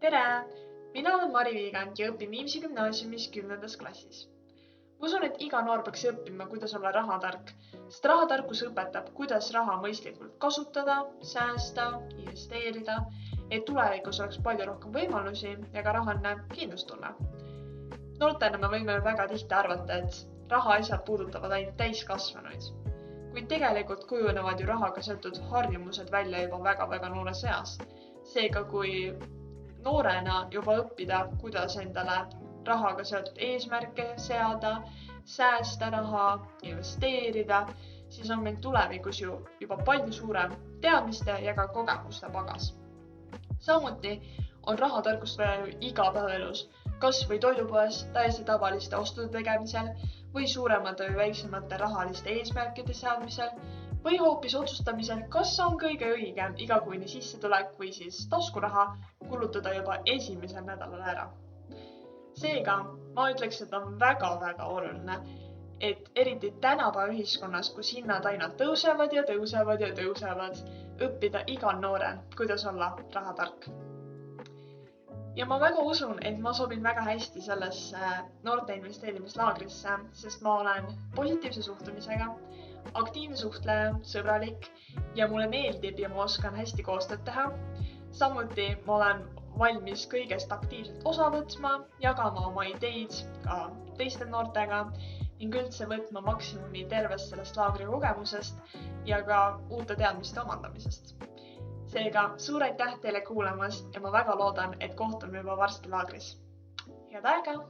Tere! Mina olen Mari Viigand ja õpin Viimsi gümnaasiumis 10. klassis. Ma usun, et iga noor peaks õppima, kuidas olla rahatark, sest rahatarkus õpetab, kuidas raha mõistlikult kasutada, säästa, investeerida, et tulevikus oleks palju rohkem võimalusi ja ka rahaline kindlustunne. Noortena me võime väga tihti arvata, et rahaasjad puudutavad ainult täiskasvanuid, kuid tegelikult kujunevad ju rahaga seotud harjumused välja juba väga noores eas. Seega, kui noorena juba õppida, kuidas endale rahaga seotud eesmärke seada, säästa raha, investeerida, siis on meil tulevikus ju juba palju suurem teadmiste ja ka kogemuste pagas. Samuti on rahatarkust vaja ju igapäevaelus, kas või toidupoes täiesti tavaliste ostude tegemisel või suuremate või väiksemate rahaliste eesmärkide seadmisel või hoopis otsustamisel, kas on kõige õigem igakuine sissetulek või siis taskuraha kulutada juba esimesel nädalal ära. Seega ma ütleks, et on väga oluline, et eriti tänapäeva ühiskonnas, kus hinnad aina tõusevad, õppida igal noorel, kuidas olla rahatark. Ja ma väga usun, et ma sobin väga hästi sellesse noorte investeerimislaagrisse, sest ma olen positiivse suhtumisega, aktiivne suhtleja, sõbralik ja mulle meeldib ja ma oskan hästi koostööd teha. Samuti ma olen valmis kõigest aktiivselt osa võtma, jagama oma ideid ka teiste noortega ning üldse võtma maksimumi tervest sellest laagri kogemusest ja ka uute teadmiste omandamisest. Seega suur aitäh teile kuulamast ja ma väga loodan, et kohtume juba varsti laagris. Head aega!